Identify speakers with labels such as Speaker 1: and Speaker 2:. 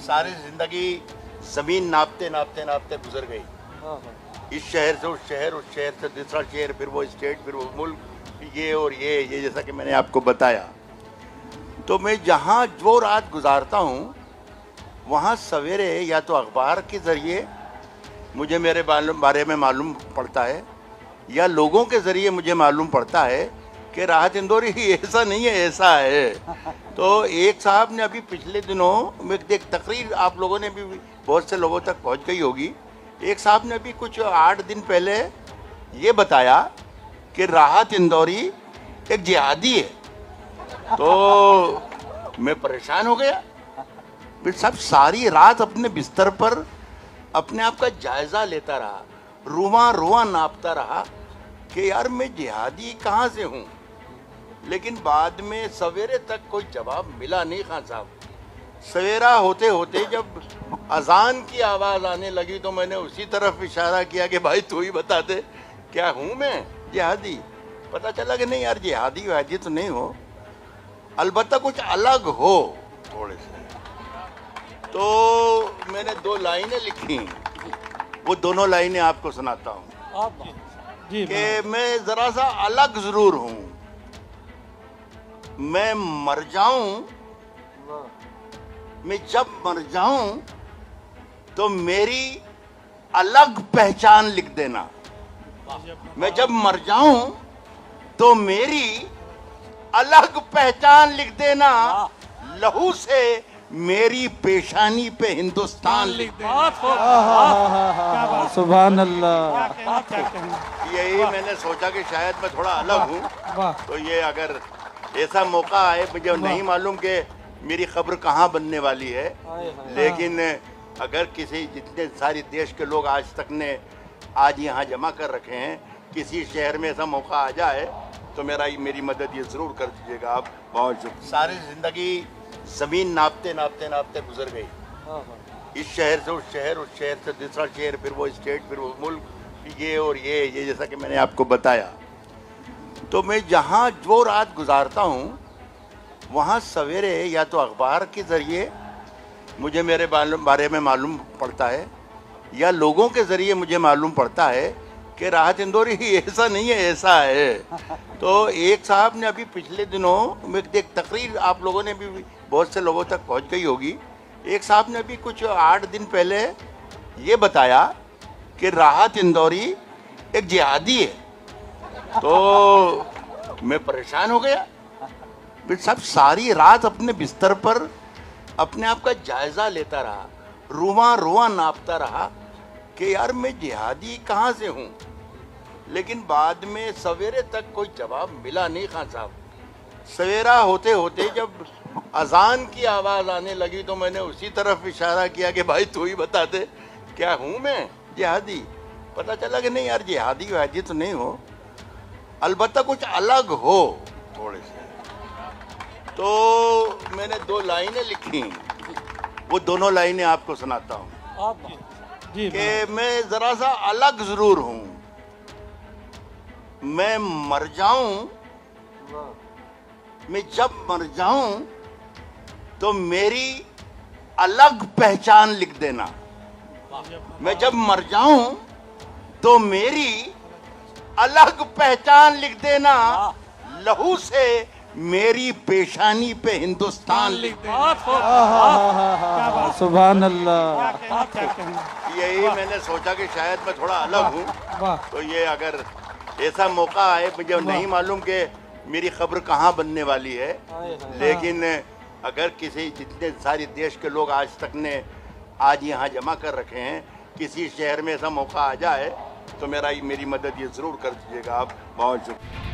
Speaker 1: सारी जिंदगी जमीन नापते नापते नापते गुजर गई। इस शहर से उस शहर से दूसरा शहर, फिर वो स्टेट, फिर वो मुल्क, ये और ये जैसा कि मैंने आपको बताया। तो मैं जहाँ जो रात गुजारता हूँ वहाँ सवेरे या तो अखबार के ज़रिए मुझे मेरे बारे में मालूम पड़ता है या लोगों के ज़रिए मुझे मालूम पड़ता है कि राहत इंदौरी ऐसा नहीं है, ऐसा है। तो एक साहब ने अभी पिछले दिनों में एक तकरीर आप लोगों ने भी बहुत से लोगों तक पहुंच गई होगी। एक साहब ने अभी कुछ 8 दिन पहले ये बताया कि राहत इंदौरी एक जिहादी है। तो मैं परेशान हो गया। फिर सब सारी रात अपने बिस्तर पर अपने आप का जायज़ा लेता रहा, रुआ रुआ नापता रहा कि यार मैं जिहादी कहाँ से हूँ। लेकिन बाद में सवेरे तक कोई जवाब मिला नहीं खान साहब। सवेरा होते होते जब अजान की आवाज़ आने लगी तो मैंने उसी तरफ इशारा किया कि भाई तू ही बता दे क्या हूँ मैं जिहादी। पता चला कि नहीं यार, जिहादी वहादी तो नहीं हो, अलबत्ता कुछ अलग हो थोड़े से। तो मैंने 2 लाइनें लिखी, वो दोनों लाइनें आपको सुनाता हूँ कि मैं ज़रा सा अलग ज़रूर हूँ। मैं मर जाऊं, मैं जब मर जाऊं तो मेरी अलग पहचान लिख देना। मैं जब मर जाऊं तो मेरी अलग पहचान लिख देना। लहू से मेरी पेशानी पे हिंदुस्तान लिख देना।
Speaker 2: सुभान अल्लाह।
Speaker 1: यही मैंने सोचा कि शायद मैं थोड़ा अलग हूँ, तो ये अगर ऐसा मौका आए, मुझे नहीं मालूम कि मेरी खबर कहाँ बनने वाली है, लेकिन अगर किसी जितने सारे देश के लोग आज तक ने आज यहाँ जमा कर रखे हैं, किसी शहर में ऐसा मौका आ जाए तो मेरी मदद ये ज़रूर कर दीजिएगा आप। बहुत शुक्रिया। सारी ज़िंदगी ज़मीन नापते नापते नापते गुजर गई। इस शहर से उस शहर से दूसरा शहर, फिर वो स्टेट, फिर वो मुल्क, ये और ये जैसा कि मैंने आपको बताया। तो मैं जहाँ जो रात गुजारता हूँ वहाँ सवेरे या तो अखबार के ज़रिए मुझे मेरे बारे में मालूम पड़ता है या लोगों के ज़रिए मुझे मालूम पड़ता है कि राहत इंदौरी ऐसा नहीं है, ऐसा है। तो एक साहब ने अभी पिछले दिनों में एक तकरीर आप लोगों ने भी बहुत से लोगों तक पहुंच गई होगी। एक साहब ने अभी कुछ 8 दिन पहले ये बताया कि राहत इंदौरी एक जिहादी है। तो मैं परेशान हो गया। फिर सब सारी रात अपने बिस्तर पर अपने आप का जायज़ा लेता रहा, रुआ रुआ नापता रहा कि यार मैं जिहादी कहाँ से हूँ। लेकिन बाद में सवेरे तक कोई जवाब मिला नहीं खान साहब। सवेरा होते होते जब अजान की आवाज़ आने लगी तो मैंने उसी तरफ इशारा किया कि भाई तू ही बता दे क्या हूँ मैं जिहादी। पता चला कि नहीं यार, जिहादी वहादी तो नहीं हो, अलबत्ता कुछ अलग हो थोड़े से। तो मैंने 2 लाइनें लिखी, वो दोनों लाइनें आपको सुनाता हूँ कि मैं ज़रा सा अलग ज़रूर हूँ। मैं मर जाऊं, मैं जब मर जाऊं तो मेरी अलग पहचान लिख देना। मैं जब मर जाऊं तो मेरी अलग पहचान लिख देना। लहू से मेरी पेशानी पे हिंदुस्तान लिख देना।
Speaker 2: सुभान अल्लाह।
Speaker 1: यही मैंने सोचा कि शायद मैं थोड़ा अलग हूँ, तो ये अगर ऐसा मौका आए, मुझे नहीं मालूम कि मेरी खबर कहाँ बनने वाली है, लेकिन अगर किसी जितने सारे देश के लोग आज तक ने आज यहाँ जमा कर रखे हैं, किसी शहर में ऐसा मौका आ जाए तो मेरी मदद ये ज़रूर कर दीजिएगा आप। बहुत शुक्रिया।